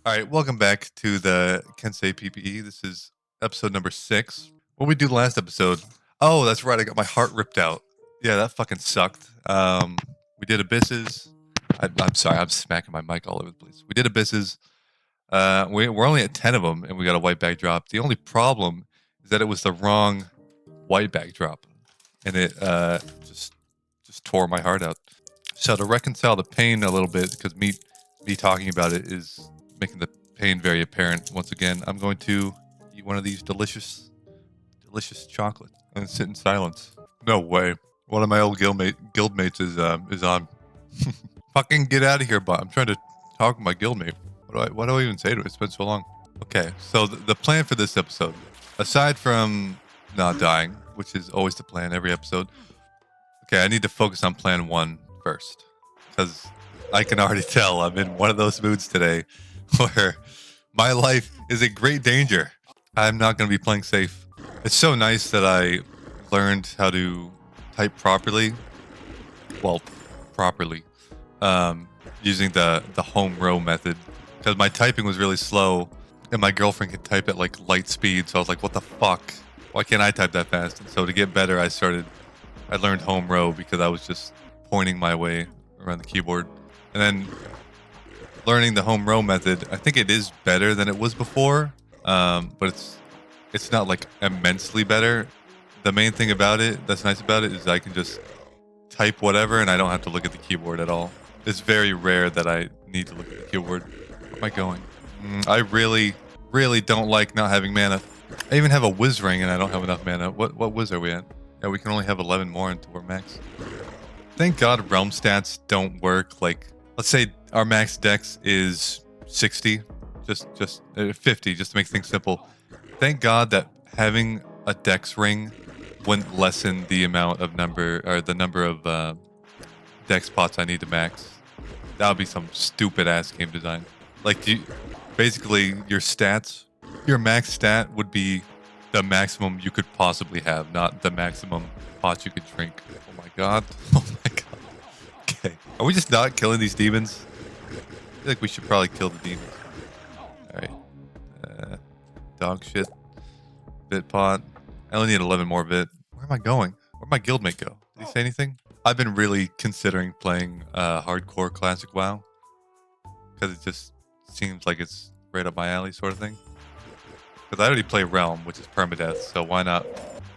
All right, welcome back to the Kensei PPE. This is episode number 6. What we do last episode? Oh, that's right. I got my heart ripped out. Yeah, that fucking sucked. We did abysses. I'm sorry, I'm smacking my mic all over the place. We did abysses. We're only at 10 of them, and we got a white backdrop. The only problem is that it was the wrong white backdrop, and it just tore my heart out. So to reconcile the pain a little bit, because me talking about it is making the pain very apparent. Once again, I'm going to eat one of these delicious chocolate and sit in silence. No way. One of my old guildmates is on. Fucking get out of here, bot. I'm trying to talk with my guildmate. What do I even say to it? It's been so long. Okay, so the plan for this episode, aside from not dying, which is always the plan every episode. Okay, I need to focus on plan 1 first, because I can already tell I'm in one of those moods today where my life is in great danger. I'm not going to be playing safe. It's so nice that I learned how to type properly. Well, properly. Using the home row method. Because my typing was really slow, and my girlfriend could type at like light speed. So I was like, what the fuck? Why can't I type that fast? And so to get better, I learned home row because I was just pointing my way around the keyboard. And then learning the home row method, I think it is better than it was before, but it's not like immensely better. The main thing about it that's nice about it is I can just type whatever and I don't have to look at the keyboard at all. It's very rare that I need to look at the keyboard. Where am I going? I really don't like not having mana. I even have a whiz ring and I don't have enough mana. What whiz are we at? Yeah, we can only have 11 more until we're max. Thank God realm stats don't work. Like, let's say our max dex is 60, just 50, just to make things simple. Thank God that having a dex ring wouldn't lessen the amount of number of dex pots I need to max. That would be some stupid ass game design. Like, basically your stats, your max stat would be the maximum you could possibly have, not the maximum pots you could drink. Oh my God. Oh my God. Okay. Are we just not killing these demons? I feel like we should probably kill the demons. Alright. Dog shit. Bit pot. I only need 11 more bit. Where am I going? Where'd my guildmate go? Did he say anything? I've been really considering playing hardcore classic WoW. Because it just seems like it's right up my alley sort of thing. Because I already play Realm, which is permadeath, so why not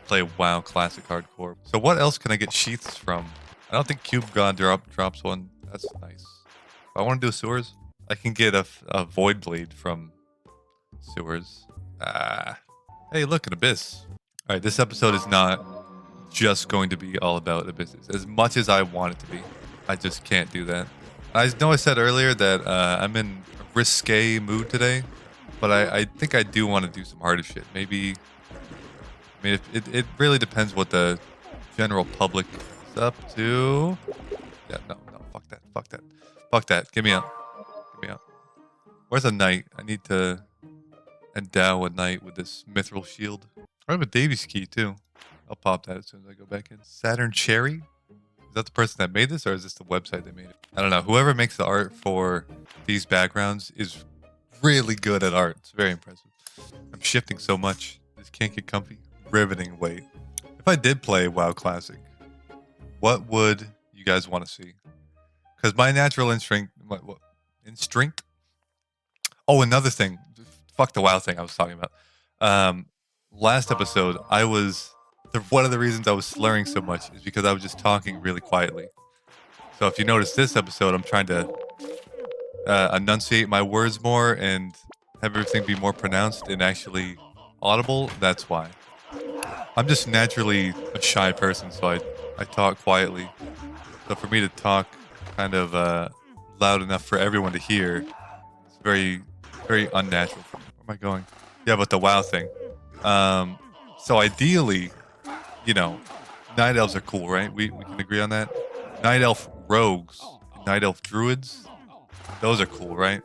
play WoW Classic Hardcore? So what else can I get sheaths from? I don't think Cube God drops one. That's nice. If I want to do sewers, I can get a Void Blade from sewers. Hey, look, an Abyss. Alright, this episode is not just going to be all about abysses. As much as I want it to be, I just can't do that. I know I said earlier that I'm in a risque mood today. But I think I do want to do some harder shit. Maybe, I mean, it really depends what the general public is up to. Yeah, no, fuck that. Get me out. Where's a knight? I need to endow a knight with this mithril shield. I have a Davies key too. I'll pop that as soon as I go back in. Saturn Cherry? Is that the person that made this, or is this the website that made it? I don't know. Whoever makes the art for these backgrounds is really good at art. It's very impressive. I'm shifting so much. Just can't get comfy. Riveting weight. If I did play WoW Classic, what would you guys want to see? Because my natural instinct... What? Instinct? Oh, another thing. Fuck the WoW thing I was talking about. Last episode, one of the reasons I was slurring so much is because I was just talking really quietly. So if you notice this episode, I'm trying to enunciate my words more and have everything be more pronounced and actually audible. That's why. I'm just naturally a shy person, so I talk quietly. So for me to talk kind of loud enough for everyone to hear, it's very, very unnatural for me. Where am I going? Yeah, but the WoW thing. So ideally, Night Elves are cool, right? We can agree on that. Night Elf Rogues, Night Elf Druids, those are cool, right?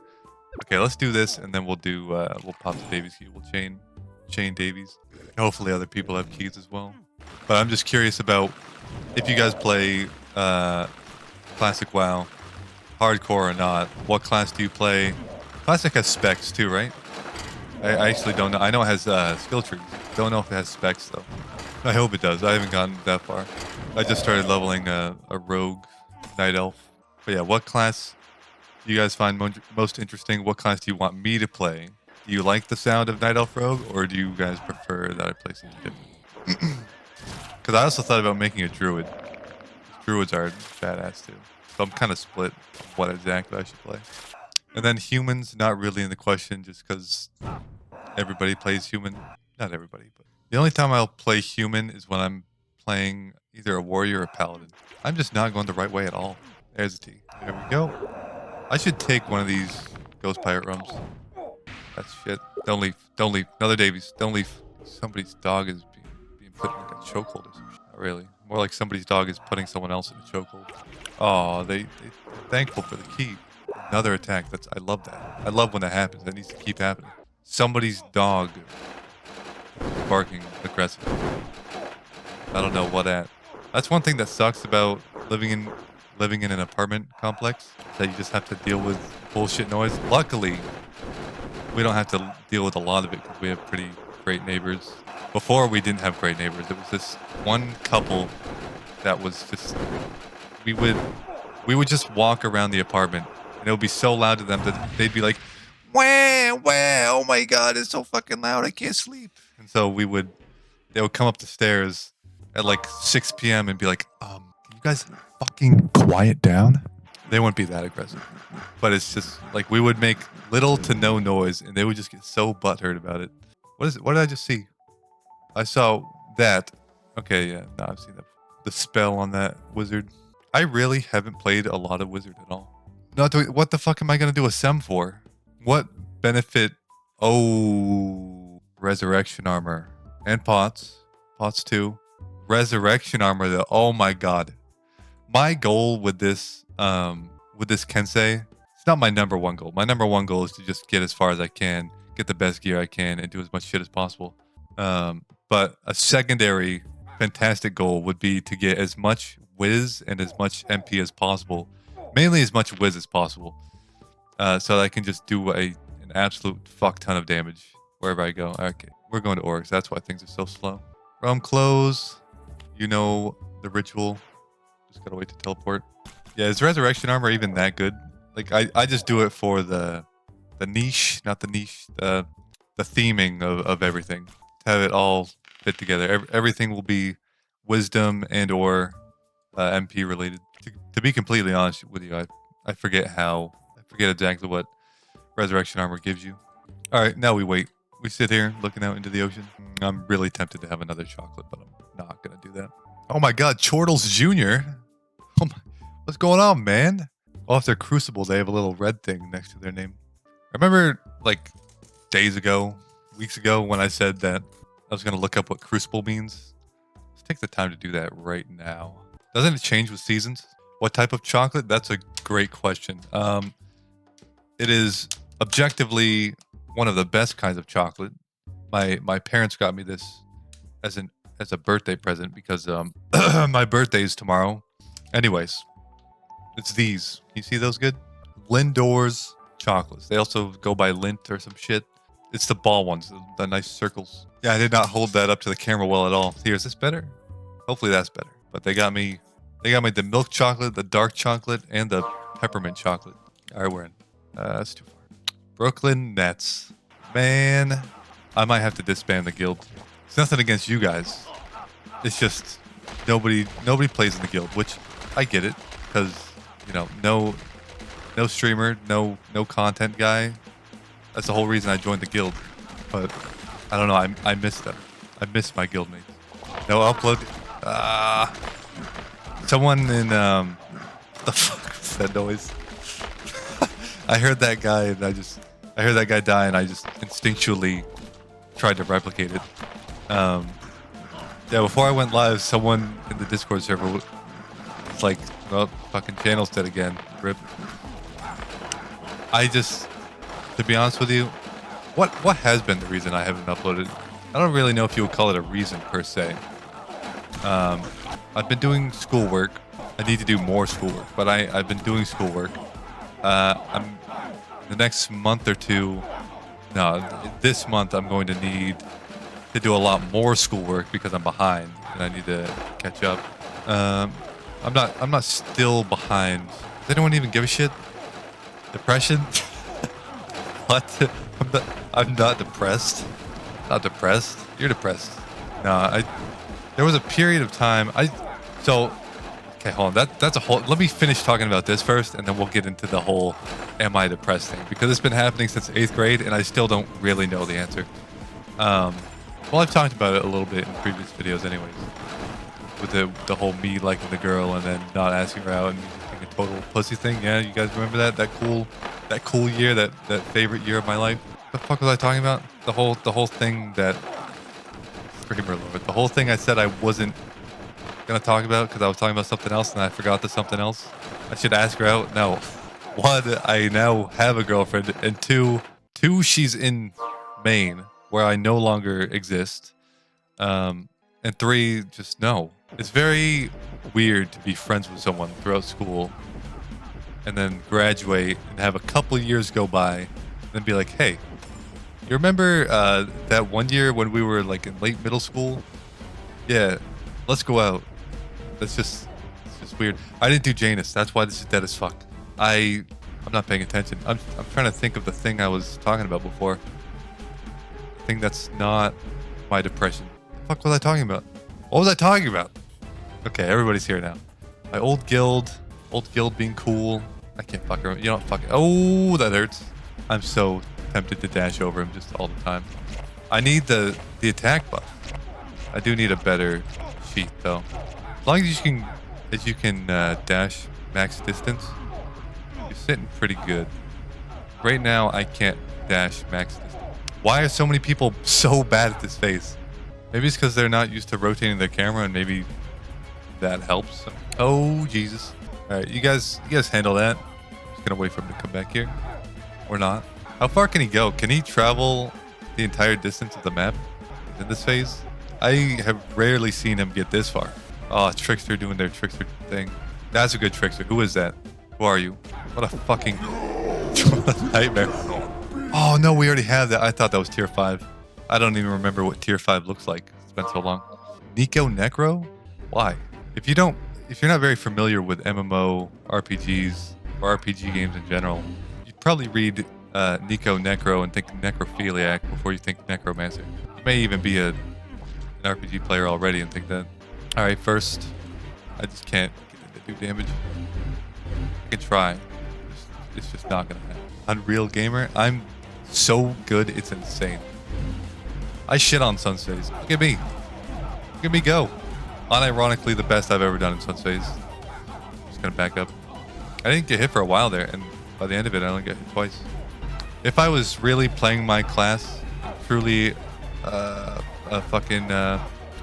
Okay, let's do this, and then we'll pop the Davies key. We'll chain Davies. Hopefully other people have keys as well. But I'm just curious about if you guys play Classic WoW, hardcore or not. What class do you play? Classic has specs too, right? I actually don't know. I know it has skill trees. Don't know if it has specs though. I hope it does. I haven't gotten that far. I just started leveling a rogue night elf. But yeah, what class do you guys find most interesting? What class do you want me to play? Do you like the sound of night elf rogue, or do you guys prefer that I play something different? Because I also thought about making a druid. Druids are badass too. So I'm kind of split on what exactly I should play. And then humans, not really in the question, just because everybody plays human. Not everybody, but the only time I'll play human is when I'm playing either a warrior or a paladin. I'm just not going the right way at all. There's a T. There we go. I should take one of these ghost pirate rums. That's shit. Don't leave. Don't leave. Another Davies. Don't leave. Somebody's dog is being put in like a chokehold or some shit. Not really. More like somebody's dog is putting someone else in a chokehold. Oh, they're thankful for the key. Another attack. I love that. I love when that happens. That needs to keep happening. Somebody's dog barking aggressive. I don't know what at. That's one thing that sucks about living in an apartment complex, that you just have to deal with bullshit noise. Luckily, we don't have to deal with a lot of it because we have pretty great neighbors. Before, we didn't have great neighbors. It was this one couple that was just, we would just walk around the apartment and it would be so loud to them that they'd be like, wah, wah, oh my god, it's so fucking loud, I can't sleep. And so they would come up the stairs at like 6 p.m. and be like, can you guys fucking quiet down? They wouldn't be that aggressive. But it's just like we would make little to no noise and they would just get so butthurt about it. What is it? What did I just see? I saw that. Okay, yeah, no, I've seen that. The spell on that wizard. I really haven't played a lot of wizard at all. What the fuck am I gonna do a sem for? What benefit? Oh, resurrection armor and pots too. Resurrection armor though. Oh my god. My goal with this Kensei, it's not my number one goal. My number one goal is to just get as far as I can, get the best gear I can, and do as much shit as possible. But a secondary fantastic goal would be to get as much whiz and as much MP as possible. Mainly as much whiz as possible. So that I can just do an absolute fuck ton of damage wherever I go. Okay, we're going to orcs. That's why things are so slow. Realm close. You know the ritual. Just gotta wait to teleport. Yeah, is resurrection armor even that good? Like I just do it for the niche, not the niche, the theming of everything. To have it all fit together. Everything will be wisdom and or MP related. To be completely honest with you, I forget exactly what resurrection armor gives you. All right, now we wait. We sit here looking out into the ocean. I'm really tempted to have another chocolate, but I'm not gonna do that. Oh my god, Chortles Jr. Oh my, what's going on, man? Oh, if they're Crucible, they have a little red thing next to their name. I remember like days ago, weeks ago, when I said that I was gonna look up what Crucible means. Let's take the time to do that right now. Doesn't it change with seasons? What type of chocolate? That's a great question. It is objectively one of the best kinds of chocolate. My parents got me this as a birthday present because my birthday is tomorrow. Anyways, it's these. You see those good? Lindor's chocolates. They also go by Lint or some shit. It's the ball ones, the nice circles. Yeah, I did not hold that up to the camera well at all. Here, is this better? Hopefully that's better. But they got me the milk chocolate, the dark chocolate, and the peppermint chocolate. All right, we're in. That's too far. Brooklyn Nets. Man, I might have to disband the guild. It's nothing against you guys. It's just nobody plays in the guild, which I get it because no streamer, no content guy. That's the whole reason I joined the guild. But I don't know. I miss them. I miss my guildmates. No upload. Someone in what the fuck was that noise? I heard that guy and I heard that guy die and I just instinctually tried to replicate it. Yeah, before I went live, someone in the Discord server was like, "Oh, fucking channel's dead again. Rip." To be honest with you, what has been the reason I haven't uploaded? I don't really know if you would call it a reason per se. I've been doing schoolwork. I need to do more schoolwork, but I've been doing schoolwork. I'm the next month or two, no, this month I'm going to need to do a lot more schoolwork because I'm behind and I need to catch up. I'm not still behind. Does anyone even give a shit? Depression? What? I'm not depressed. Not depressed. You're depressed. No, there was a period of time. Okay, hold on. That's a whole. Let me finish talking about this first, and then we'll get into the whole "am I depressed" thing, because it's been happening since 8th grade, and I still don't really know the answer. Well, I've talked about it a little bit in previous videos, anyways, with the whole me liking the girl and then not asking her out and being a total pussy thing. Yeah, you guys remember that cool year, that favorite year of my life? What the fuck was I talking about? The whole thing that Screamer Lord. The whole thing I said I wasn't gonna talk about because I was talking about something else and I forgot the something else. I should ask her out. No. One, I now have a girlfriend, and two, she's in Maine, where I no longer exist. And three, just no. It's very weird to be friends with someone throughout school and then graduate and have a couple years go by and then be like, hey, you remember that one year when we were like in late middle school? Yeah, let's go out. It's just weird. I didn't do Janus. That's why this is dead as fuck. I'm not paying attention. I'm trying to think of the thing I was talking about before. The thing that's not my depression. What the fuck was I talking about? What was I talking about? Okay, everybody's here now. My old guild being cool. I can't fuck around. You know what? Fuck it. Oh, that hurts. I'm so tempted to dash over him just all the time. I need the attack buff. I do need a better sheath though. As long as you can dash max distance, you're sitting pretty good. Right now, I can't dash max distance. Why are so many people so bad at this phase? Maybe it's because they're not used to rotating their camera, and maybe that helps. Oh Jesus! All right, you guys handle that. Just gonna wait for him to come back here, or not. How far can he go? Can he travel the entire distance of the map in this phase? I have rarely seen him get this far. Oh, Trickster doing their Trickster thing. That's a good Trickster. Who is that? Who are you? What a fucking nightmare. Oh no, we already have that. I thought that was tier 5. I don't even remember what tier 5 looks like. It's been so long. Nico Necro? Why? If you're not very familiar with MMO RPGs or RPG games in general, you'd probably read Nico Necro and think necrophiliac before you think necromancer. You may even be an RPG player already and think that. All right, first, I just can't get into do damage. I can try. It's just not gonna happen. Unreal Gamer, I'm so good, it's insane. I shit on Sunphase. Look at me. Look at me go. Unironically, the best I've ever done in Sunphase. Just gonna back up. I didn't get hit for a while there, and by the end of it, I only got hit twice. If I was really playing my class, truly a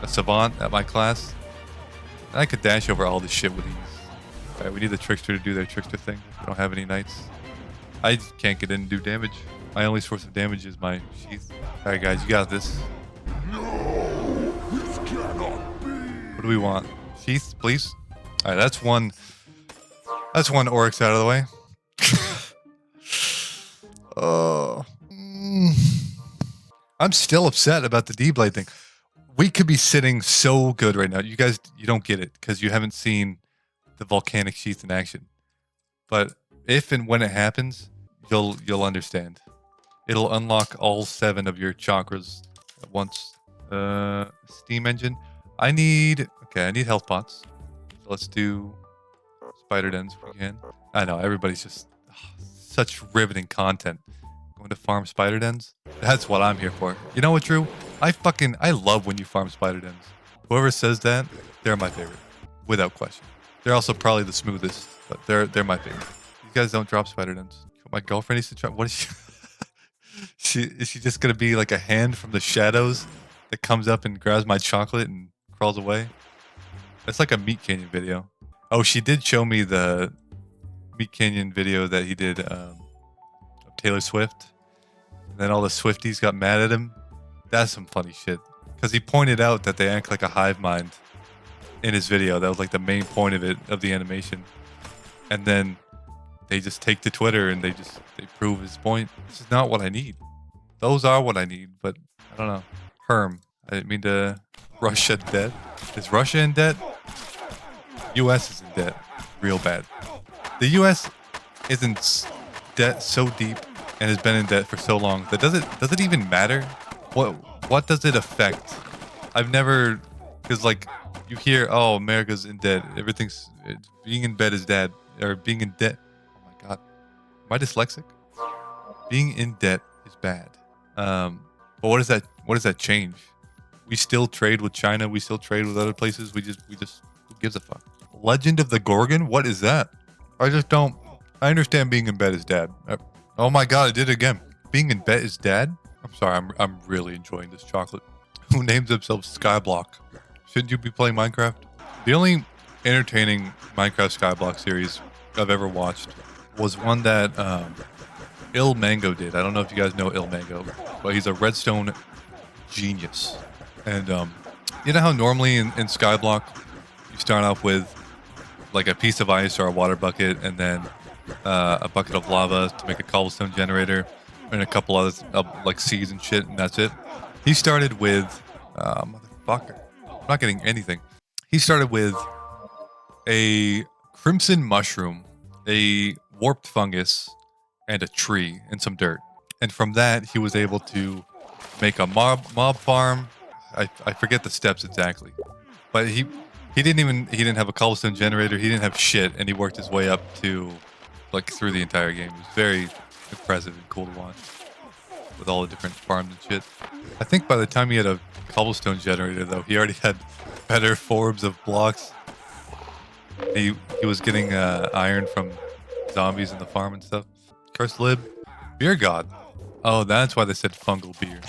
savant at my class, I could dash over all this shit with ease. Alright, we need the Trickster to do their Trickster thing. We don't have any knights. I just can't get in and do damage. My only source of damage is my sheath. Alright guys, you got this. No, this cannot be. What do we want? Sheath, please? Alright, that's one Oryx out of the way. Oh. I'm still upset about the D-Blade thing. We could be sitting so good right now. You guys, you don't get it because you haven't seen the volcanic sheath in action. But if and when it happens, you'll understand. It'll unlock all 7 of your chakras at once. Steam engine. I need health pots. So let's do spider dens if we can. I know everybody's just such riveting content. Going to farm spider dens. That's what I'm here for. You know what, Drew? I love when you farm spider dens. Whoever says that, they're my favorite, without question. They're also probably the smoothest, but they're my favorite. You guys don't drop spider dens. My girlfriend needs to try. What is she? Is she just gonna be like a hand from the shadows that comes up and grabs my chocolate and crawls away? That's like a Meat Canyon video. Oh, she did show me the Meat Canyon video that he did of Taylor Swift. And then all the Swifties got mad at him. That's some funny shit. Because he pointed out that they act like a hive mind in his video. That was like the main point of it, of the animation. And then they just take to Twitter and they prove his point. This is not what I need. Those are what I need, but I don't know. Herm. I didn't mean to. Russia debt. Is Russia in debt? U.S. is in debt. Real bad. The U.S. is in debt so deep and has been in debt for so long that does it even matter? What does it affect? I've never, because like you hear, oh, America's in debt. Being in bed is bad, or being in debt. Oh my God, am I dyslexic? Being in debt is bad. But what does that change? We still trade with China. We still trade with other places. We just who gives a fuck? Legend of the Gorgon? What is that? I just don't. I understand being in bed is dad. Oh my God, I did it again. Being in bed is dad? I'm sorry, I'm really enjoying this chocolate. Who names themselves Skyblock? Shouldn't you be playing Minecraft? The only entertaining Minecraft Skyblock series I've ever watched was one that Il Mango did. I don't know if you guys know Il Mango, but he's a redstone genius. And you know how normally in Skyblock you start off with like a piece of ice or a water bucket, and then a bucket of lava to make a cobblestone generator, and a couple others like seeds and shit, and that's it. He started with motherfucker. I'm not getting anything. He started with a crimson mushroom, a warped fungus, and a tree and some dirt. And from that, he was able to make a mob farm. I forget the steps exactly, but he didn't have a cobblestone generator. He didn't have shit, and he worked his way up to like through the entire game. It was very impressive and cool to watch with all the different farms and shit. I think by the time he had a cobblestone generator, though, he already had better forms of blocks. He was getting iron from zombies in the farm and stuff. Cursed Lib, beer god. Oh, that's why they said fungal beer.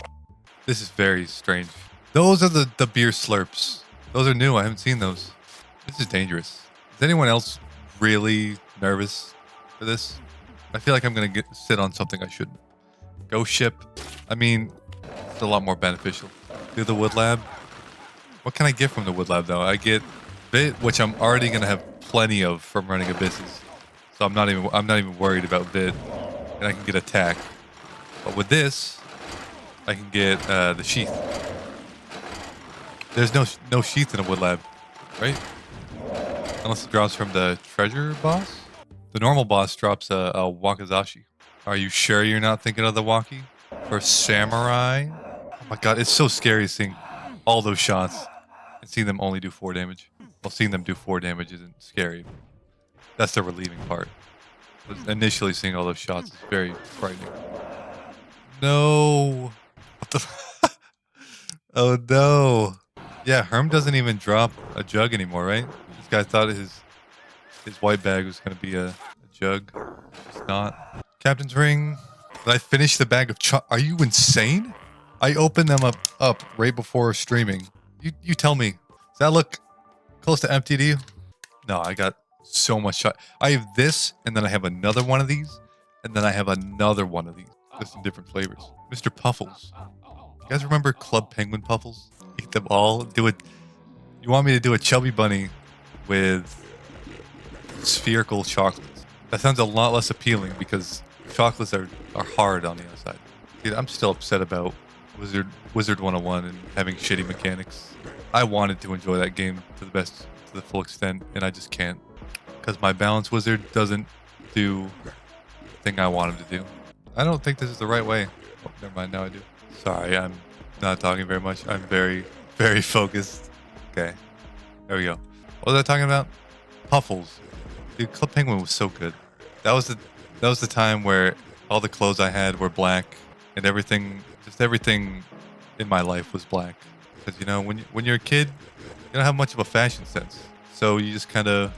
This is very strange. Those are the beer slurps. Those are new. I haven't seen those. This is dangerous. Is anyone else really nervous for this? I feel like I'm gonna sit on something I shouldn't. Go ship. I mean, it's a lot more beneficial. Do the wood lab. What can I get from the wood lab though? I get bit, which I'm already gonna have plenty of from running abysses. So I'm not even worried about bit, and I can get attack. But with this, I can get the sheath. There's no sheath in a wood lab, right? Unless it drops from the treasure boss. The normal boss drops a wakizashi. Are you sure you're not thinking of the waki? For samurai? Oh my God, it's so scary seeing all those shots and seeing them only do 4 damage. Well, seeing them do 4 damage isn't scary. That's the relieving part. But initially seeing all those shots is very frightening. No. What the? Oh no. Yeah, Herm doesn't even drop a jug anymore, right? This guy thought his white bag was going to be a jug. It's not. Captain's ring. Did I finish the bag of Are you insane? I opened them up right before streaming. You tell me. Does that look close to empty to you? No, I got so much shot. I have this, and then I have another one of these, and then I have another one of these. Just in different flavors. Mr. Puffles. You guys remember Club Penguin Puffles? Eat them all. Do it. You want me to do a chubby bunny with spherical chocolates? That sounds a lot less appealing because chocolates are hard on the outside. Dude, I'm still upset about Wizard 101 and having shitty mechanics. I wanted to enjoy that game to the full extent, and I just can't because my balance wizard doesn't do the thing I want him to do. I don't think this is the right way. Oh, never mind. Now I do. Sorry, I'm not talking very much. I'm very, very focused. Okay, there we go. What was I talking about? Puffles. Dude, Club Penguin was so good. That was the time where all the clothes I had were black, and everything in my life was black. Because you know, when you're a kid, you don't have much of a fashion sense, so you just kind of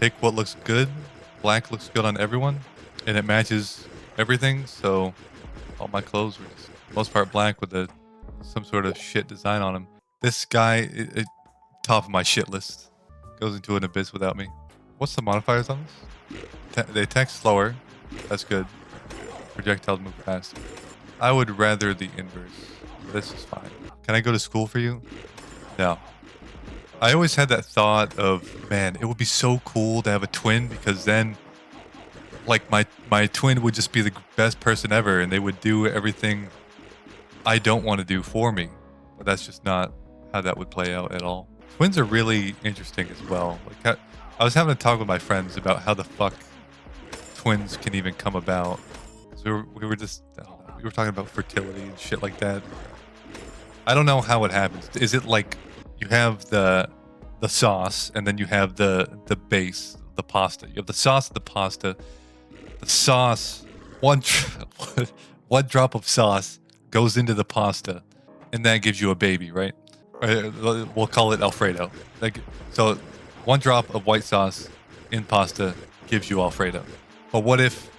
pick what looks good. Black looks good on everyone, and it matches everything. So all my clothes were just most part black with some sort of shit design on them. This guy, top of my shit list, goes into an abyss without me. What's the modifiers on this? They attack slower. That's good. Projectiles move fast. I would rather the inverse. This is fine. Can I go to school for you? No. I always had that thought of, man, it would be so cool to have a twin because then like my twin would just be the best person ever, and they would do everything I don't want to do for me. But that's just not how that would play out at all. Twins are really interesting as well. Like I was having a talk with my friends about how the fuck twins can even come about. So we were just, I don't know, we were talking about fertility and shit like that. I don't know how it happens. Is it like you have the sauce and then you have the base, the pasta? You have the sauce, the pasta, the sauce. One one drop of sauce goes into the pasta, and that gives you a baby, right? We'll call it Alfredo. Like so, one drop of white sauce in pasta gives you Alfredo. But what if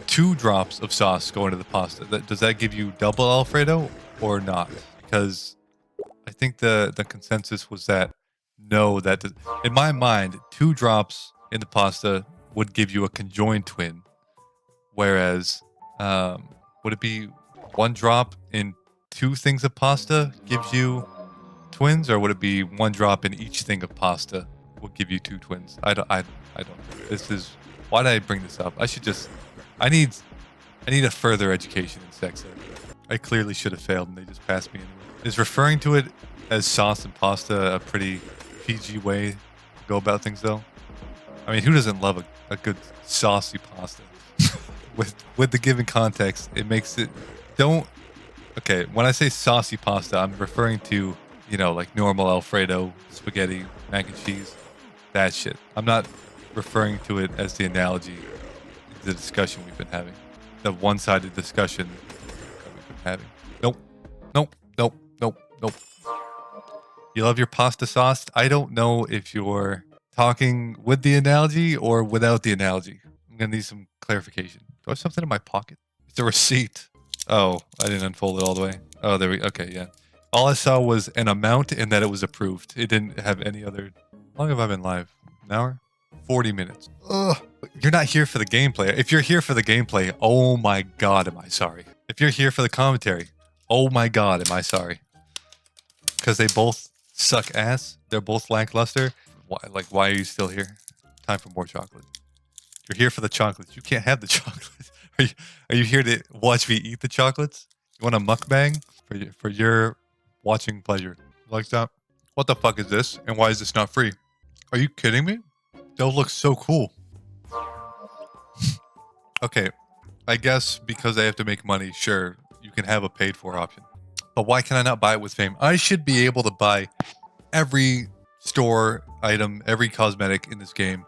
2 drops of sauce go into the pasta? Does that give you double Alfredo or not? Because I think the consensus was that no, in my mind, 2 drops in the pasta would give you a conjoined twin, whereas would it be 1 drop in 2 things of pasta gives you twins, or would it be 1 drop in each thing of pasta will give you 2 twins? I don't know. This is why did I bring this up? I need a further education in sex ed. I clearly should have failed and they just passed me anyway. Is referring to it as sauce and pasta a pretty PG way to go about things though? I mean, who doesn't love a good saucy pasta? with the given context, it makes it okay, when I say saucy pasta, I'm referring to, you know, like normal Alfredo, spaghetti, mac and cheese, that shit. I'm not referring to it as the analogy, the discussion we've been having. The one-sided discussion that we've been having. Nope. You love your pasta sauce? I don't know if you're talking with the analogy or without the analogy. I'm gonna need some clarification. Do I have something in my pocket? It's a receipt. Oh, I didn't unfold it all the way. Oh, okay, yeah. All I saw was an amount and that it was approved. It didn't have any other. How long have I been live? An hour? 40 minutes. Ugh. You're not here for the gameplay. If you're here for the gameplay, oh my god, am I sorry. If you're here for the commentary, oh my god, am I sorry. Because they both suck ass. They're both lackluster. Why are you still here? Time for more chocolate. You're here for the chocolates. You can't have the chocolates. Are you here to watch me eat the chocolates? You want a mukbang for your watching pleasure? Like that? What the fuck is this? And why is this not free? Are you kidding me? Those look so cool. Okay, I guess because I have to make money, sure, you can have a paid for option. But why can I not buy it with fame? I should be able to buy every store item, every cosmetic in this game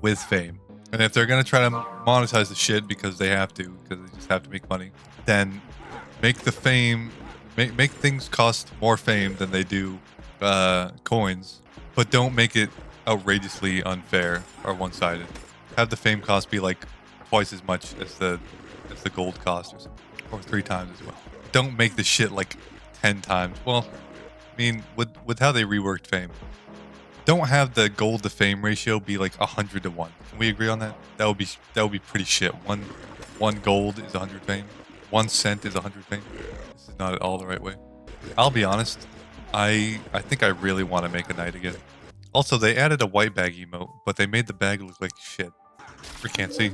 with fame. And if they're going to try to monetize the shit because they have to, because they just have to make money, then make the fame, make things cost more fame than they do coins, but don't make it outrageously unfair or one-sided. Have the fame cost be like twice as much as the gold cost or something, or 3 times as well. Don't make the shit like 10 times. Well, I mean, with how they reworked fame, don't have the gold to fame ratio be like 100 to 1. Can we agree on that? That would be pretty shit. One gold is 100 fame. 1 cent is 100 fame. This is not at all the right way. I'll be honest. I think I really want to make a night again. Also, they added a white bag emote, but they made the bag look like shit. We can't see.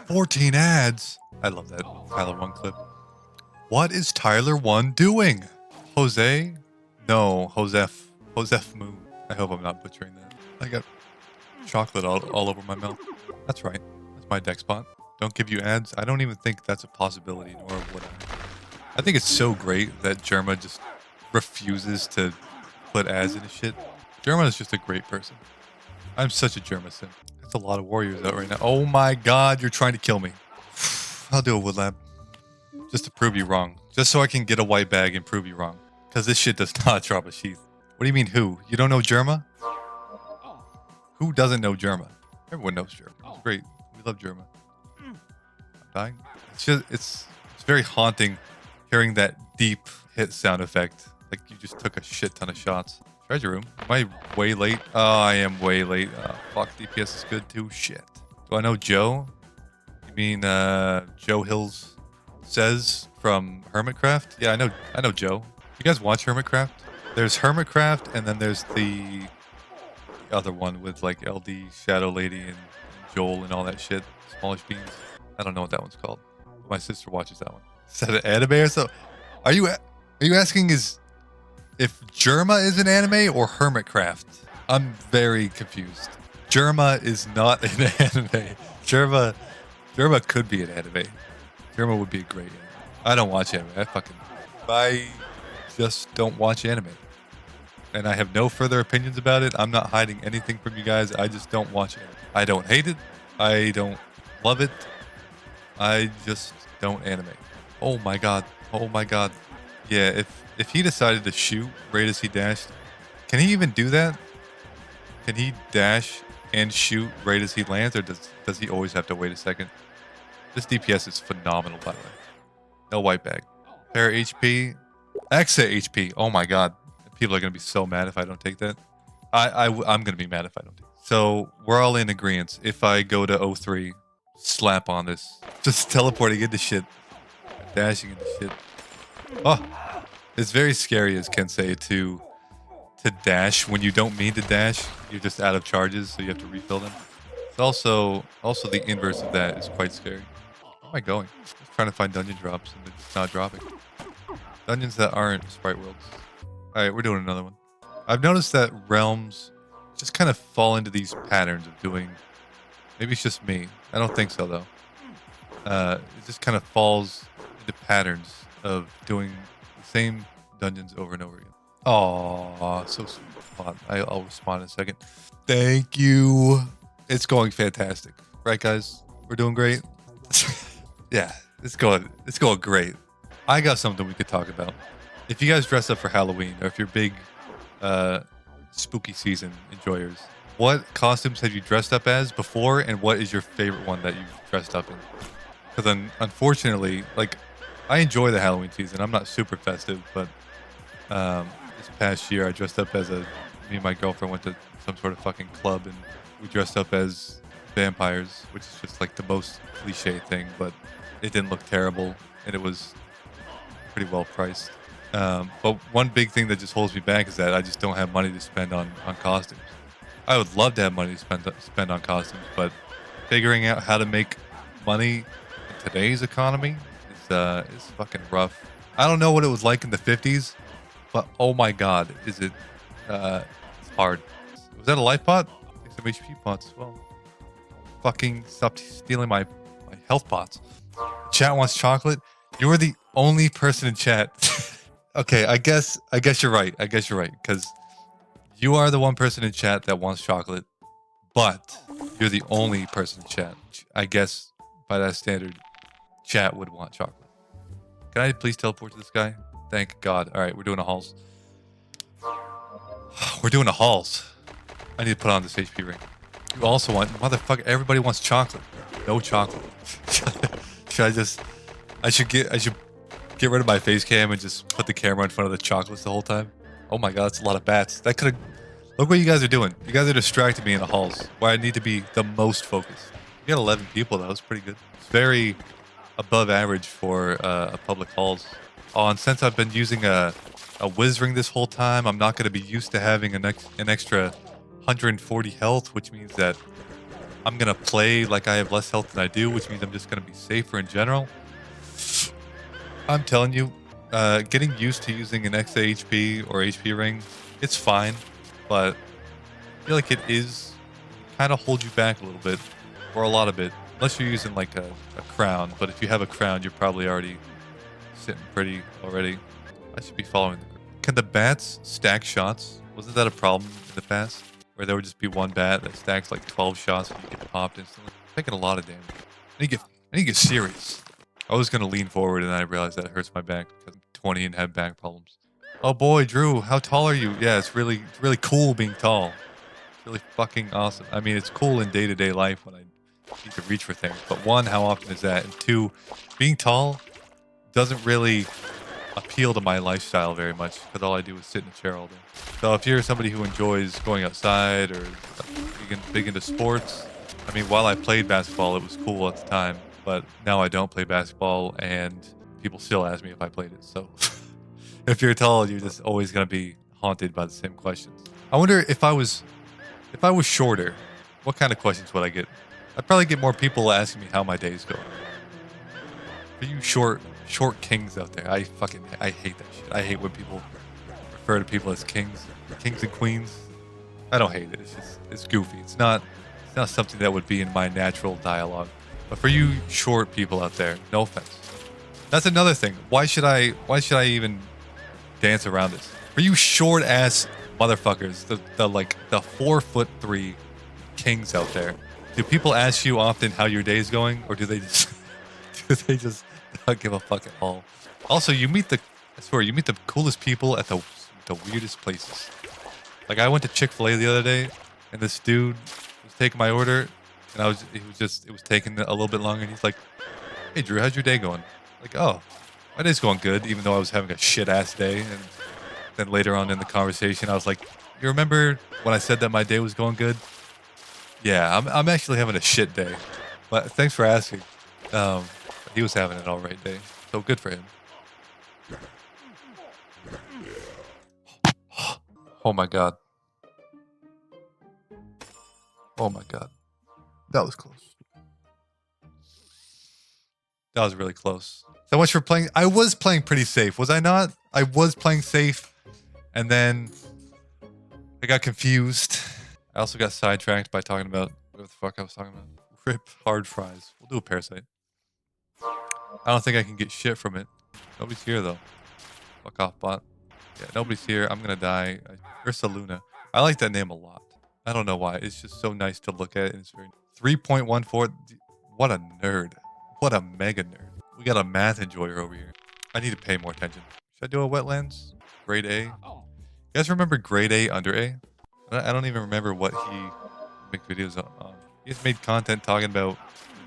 14 ads. I love that Tyler 1 clip. What is Tyler 1 doing? Jose? No, Joseph Moon. I hope I'm not butchering that. I got chocolate all over my mouth. That's right. That's my deck spot. Don't give you ads. I don't even think that's a possibility, nor would I think it's so great that Germa just refuses to put ads in his shit. Germa is just a great person. I'm such a Germa sim. That's a lot of warriors out right now. Oh my god, you're trying to kill me. I'll do a wood lab. Just to prove you wrong. Just so I can get a white bag and prove you wrong. Because this shit does not drop a sheath. What do you mean who? You don't know Germa? Who doesn't know Germa? Everyone knows Germa. It's great. We love Germa. I'm dying. It's very haunting hearing that deep hit sound effect. Like you just took a shit ton of shots. Treasure room. Am I way late? Oh, I am way late. Fuck, DPS is good too. Shit. Do I know Joe? You mean Joe Hills says from Hermitcraft? Yeah, I know Joe. You guys watch Hermitcraft? There's Hermitcraft, and then there's the other one with like LD, Shadow Lady, and Joel and all that shit. Smallish Beans. I don't know what that one's called. My sister watches that one. Is that an anime or so? Are you asking if Germa is an anime or Hermitcraft? I'm very confused. Germa is not an anime. Germa could be an anime. Germa would be a great anime. I don't watch anime. I just don't watch anime. And I have no further opinions about it. I'm not hiding anything from you guys. I just don't watch it. I don't hate it. I don't love it. I just don't animate. Oh my god. Oh my god. Yeah, if he decided to shoot right as he dashed, can he even do that? Can he dash and shoot right as he lands, or does he always have to wait a second? This DPS is phenomenal, by the way. No white bag. Pair HP. Exit HP. Oh my god. People are going to be so mad if I don't take that. I'm going to be mad if I don't take it. So we're all in agreement. If I go to 03, slap on this. Just teleporting into shit. Dashing into shit. Oh, it's very scary as Kensei to dash when you don't mean to dash. You're just out of charges, so you have to refill them. It's also the inverse of that is quite scary. Where am I going? Just trying to find dungeon drops and it's not dropping. Dungeons that aren't Sprite Worlds. Alright, we're doing another one. I've noticed that realms just kind of fall into these patterns of doing... Maybe it's just me. I don't think so, though. It just kind of falls into patterns of doing the same dungeons over and over again. Aw, so sweet. Hold on, I'll respond in a second. Thank you. It's going fantastic. Right, guys? We're doing great? Yeah, it's going great. I got something we could talk about. If you guys dress up for Halloween, or if you're big spooky season enjoyers, what costumes have you dressed up as before, and what is your favorite one that you've dressed up in? Because unfortunately, like, I enjoy the Halloween season. I'm not super festive, but this past year I dressed up as me and my girlfriend went to some sort of fucking club, and we dressed up as vampires, which is just like the most cliche thing, but it didn't look terrible, and it was pretty well priced. But one big thing that just holds me back is that I just don't have money to spend on costumes. I would love to have money to spend on costumes, but figuring out how to make money in today's economy is fucking rough. I don't know what it was like in the 50s, but oh my god, is it it's hard. Was that a life pot? Take some HP pots as well. Fucking stop stealing my health pots. Chat wants chocolate. You're the only person in chat. Okay, I guess you're right. Because you are the one person in chat that wants chocolate, but you're the only person in chat. I guess by that standard, chat would want chocolate. Can I please teleport to this guy? Thank God. All right, we're doing a halls. We're doing a halls. I need to put on this HP ring. You also want, motherfucker, everybody wants chocolate. No chocolate. I should get rid of my face cam and just put the camera in front of the chocolates the whole time. Oh my god, it's a lot of bats. That could have... Look what you guys are doing. You guys are distracting me in the halls, where I need to be the most focused. You got 11 people, that was pretty good. It's very above average for a public halls. Oh, and since I've been using a whiz ring this whole time, I'm not going to be used to having an extra 140 health, which means that I'm going to play like I have less health than I do, which means I'm just going to be safer in general. I'm telling you, getting used to using an extra HP or HP ring, it's fine, but I feel like it is kind of hold you back a little bit, or a lot of it, unless you're using like a crown. But if you have a crown, you're probably already sitting pretty already. I should be following the... Can the bats stack shots? Wasn't that a problem in the past? Where there would just be one bat that stacks like 12 shots and you get popped instantly? I'm taking a lot of damage. I need to get serious. I was going to lean forward and I realized that it hurts my back because I'm 20 and have back problems. Oh boy, Drew, how tall are you? Yeah, it's really cool being tall. It's really fucking awesome. I mean, it's cool in day-to-day life when I need to reach for things. But one, how often is that? And two, being tall doesn't really appeal to my lifestyle very much because all I do is sit in a chair all day. So if you're somebody who enjoys going outside or big into sports, I mean, while I played basketball, it was cool at the time. But now I don't play basketball, and people still ask me if I played it. So if you're tall, you're just always going to be haunted by the same questions. I wonder if I was shorter, what kind of questions would I get? I'd probably get more people asking me how my day's going. For you short kings out there, I hate that shit. I hate when people refer to people as kings and queens. I don't hate it. It's goofy. It's not something that would be in my natural dialogue. But for you short people out there, no offense. That's another thing. Why should I even dance around this? For you short ass motherfuckers, the 4'3" kings out there, do people ask you often how your day's going, or do they just not give a fuck at all? Also, I swear, you meet the coolest people at the weirdest places. Like, I went to Chick-fil-A the other day, and this dude was taking my order, and it was taking a little bit longer, and he's like, "Hey Drew, how's your day going?" Like, "Oh, my day's going good," even though I was having a shit ass day. And then later on in the conversation, I was like, "You remember when I said that my day was going good?" Yeah, I'm actually having a shit day, but thanks for asking. He was having an alright day, so good for him. Oh my god. Oh my god. That was close. That was really close. So much for playing. I was playing pretty safe, was I not? I was playing safe, and then I got confused. I also got sidetracked by talking about what the fuck I was talking about. Rip hard fries. We'll do a parasite. I don't think I can get shit from it. Nobody's here though. Fuck off, bot. Yeah, nobody's here. I'm gonna die. Ursa Luna. I like that name a lot. I don't know why. It's just so nice to look at. It's very 3.14. What a nerd. What a mega nerd. We got a math enjoyer over here. I need to pay more attention. Should I do a wetlands? Grade A? You guys remember grade A under A? I don't even remember what he make videos on. He just made content talking about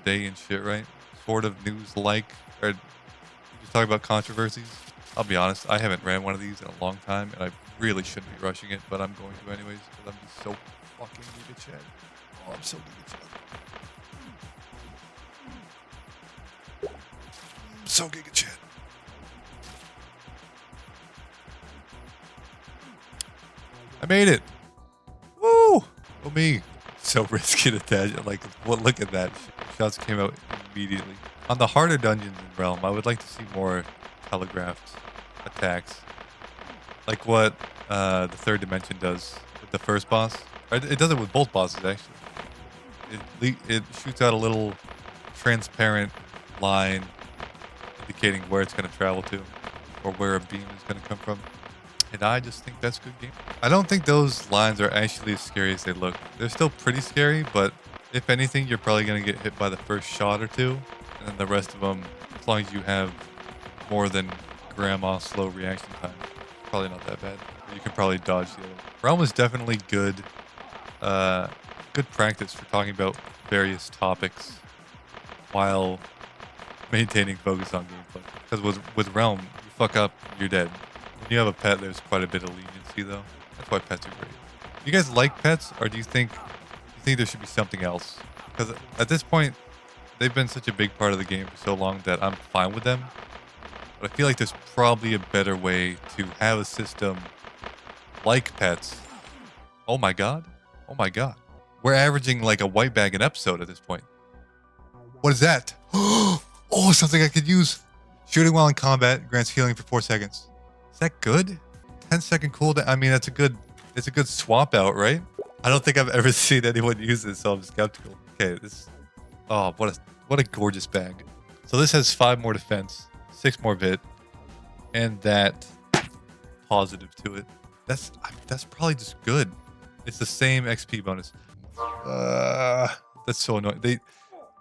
the day and shit, right? Sort of news like, or just talking about controversies. I'll be honest, I haven't ran one of these in a long time, and I really shouldn't be rushing it, but I'm going to anyways, because I'm just so fucking Giga Chad. Oh, I'm so Giga Chad. So Giga Chad. I made it. Woo! Oh me. So risky to dash. Like, well, look at that. Shots came out immediately. On the harder dungeons in Realm, I would like to see more telegraphed attacks. Like what the third dimension does with the first boss. It does it with both bosses, actually. It shoots out a little transparent line indicating where it's going to travel to, or where a beam is going to come from. And I just think that's good game. I don't think those lines are actually as scary as they look. They're still pretty scary, but if anything, you're probably going to get hit by the first shot or two. And then the rest of them, as long as you have more than grandma slow reaction time, probably not that bad. You can probably dodge the other. Realm is definitely good practice for talking about various topics while maintaining focus on gameplay. Because with Realm, you fuck up, you're dead. When you have a pet, there's quite a bit of leniency, though. That's why pets are great. Do you guys like pets, or do you think there should be something else? Because at this point, they've been such a big part of the game for so long that I'm fine with them. But I feel like there's probably a better way to have a system like pets. Oh my god. Oh my god. We're averaging like a white bag an episode at this point. What is that? Oh, something I could use. Shooting while in combat grants healing for 4 seconds. Is that good? 10-second cooldown. I mean, it's a good swap out, right? I don't think I've ever seen anyone use this, so I'm skeptical. Okay, oh, what a gorgeous bag. So this has 5 more defense, 6 more vit, and that positive to it. That's probably just good. It's the same XP bonus. That's so annoying.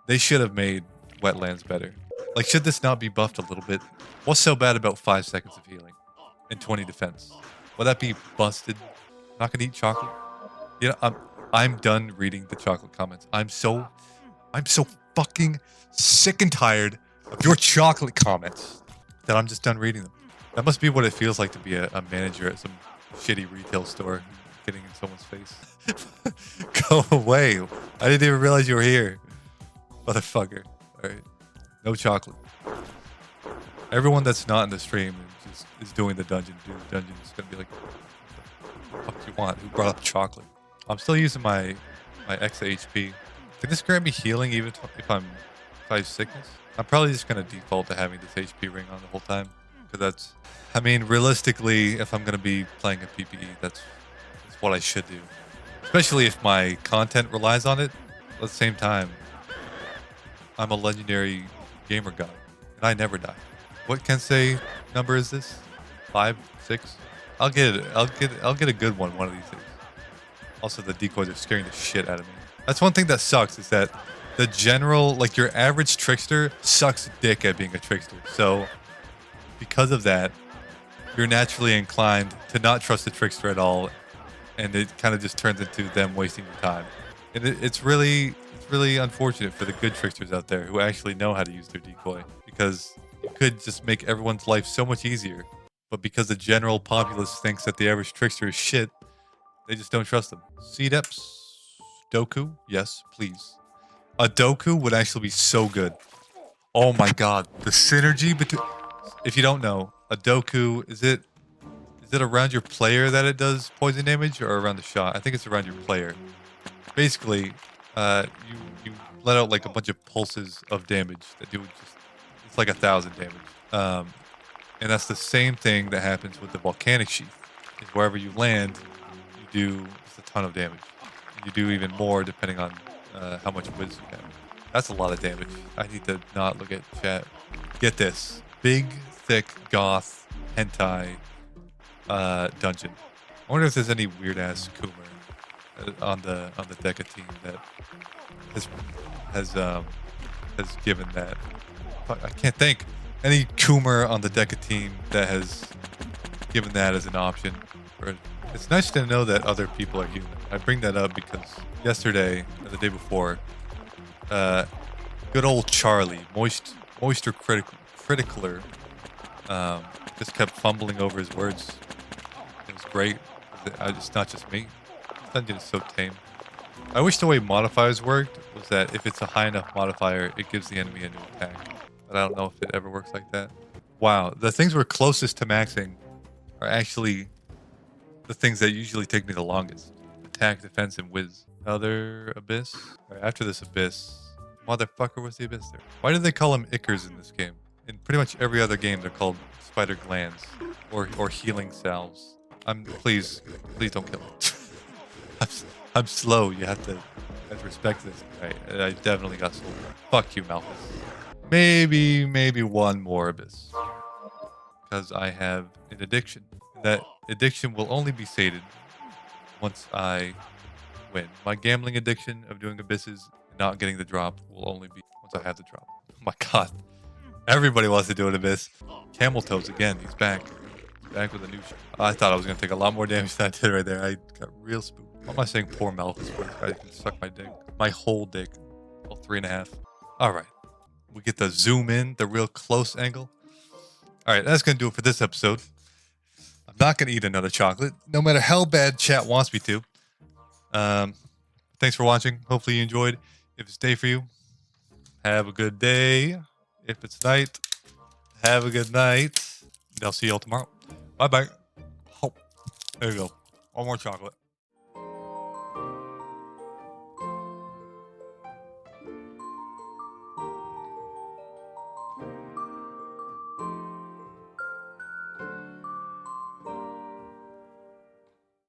They should have made wetlands better. Like, should this not be buffed a little bit? What's so bad about 5 seconds of healing and 20 defense? Will that be busted? Not gonna eat chocolate? You know, I'm done reading the chocolate comments. I'm so fucking sick and tired of your chocolate comments that I'm just done reading them. That must be what it feels like to be a manager at some shitty retail store, getting in someone's face. Go away. I didn't even realize you were here. Motherfucker. Alright. No chocolate. Everyone that's not in the stream is doing the dungeon. Doing the dungeon is gonna be like, what the fuck do you want? Who brought up chocolate? I'm still using my extra HP. Can this grant me healing even if I have sickness? I'm probably just gonna default to having this HP ring on the whole time. Because that's, I mean, realistically, if I'm gonna be playing a PPE, that's what I should do. Especially if my content relies on it. At the same time, I'm a legendary gamer god, and I never die. What Kensei number is this? 5, 6? I'll get it. I'll get a good one of these days. Also, the decoys are scaring the shit out of me. That's one thing that sucks is that the general, like your average trickster, sucks dick at being a trickster. So, because of that, you're naturally inclined to not trust the trickster at all, and it kind of just turns into them wasting your time. And it's really unfortunate for the good tricksters out there who actually know how to use their decoy, because it could just make everyone's life so much easier. But because the general populace thinks that the average trickster is shit, they just don't trust them. C-Deps, Doku, yes, please. A Doku would actually be so good. Oh my god, the synergy between. If you don't know, a Doku, is it around your player that it does poison damage, or around the shot? I think it's around your player. Basically, you let out like a bunch of pulses of damage that do just, it's like 1,000 damage. And that's the same thing that happens with the volcanic sheath. Is wherever you land, you do just a ton of damage. You do even more depending on how much whiz you have. That's a lot of damage. I need to not look at chat. Get this. Big, thick, goth, hentai dungeon. I wonder if there's any weird-ass Coomer on the Deca team that has given that. Fuck, I can't think. Any Coomer on the Deca team that has given that as an option. It's nice to know that other people are human. I bring that up because yesterday, or the day before, good old Charlie, moisture criticaler, just kept fumbling over his words. It was great. It's not just me. This dungeon is so tame. I wish the way modifiers worked was that if it's a high enough modifier, it gives the enemy a new attack. But I don't know if it ever works like that. Wow, the things we're closest to maxing are actually the things that usually take me the longest. Attack, defense, and whiz. Another abyss. All right, after this abyss, motherfucker, was the abyss there? Why do they call them ickers in this game? In pretty much every other game, they're called spider glands or healing salves. Please don't kill me. I'm slow. You have to respect this. Right, I definitely got sold. Fuck you, Malthus. Maybe one more abyss, because I have an addiction. That addiction will only be sated once I win. My gambling addiction of doing abysses and not getting the drop will only be once I have the drop. Oh my god. Everybody wants to do an abyss. Camel Toes again. He's back. He's back with a new shot. I thought I was going to take a lot more damage than I did right there. I got real spooked. Why am I saying poor Malthus? This guy can suck my dick. My whole dick. Well, 3.5. All right. We get the zoom in, the real close angle. All right. That's going to do it for this episode. I'm not going to eat another chocolate, no matter how bad chat wants me to. Thanks for watching. Hopefully you enjoyed. If it's day for you, have a good day. If it's night, have a good night. And I'll see y'all tomorrow. Bye-bye. Oh, there you go. One more chocolate.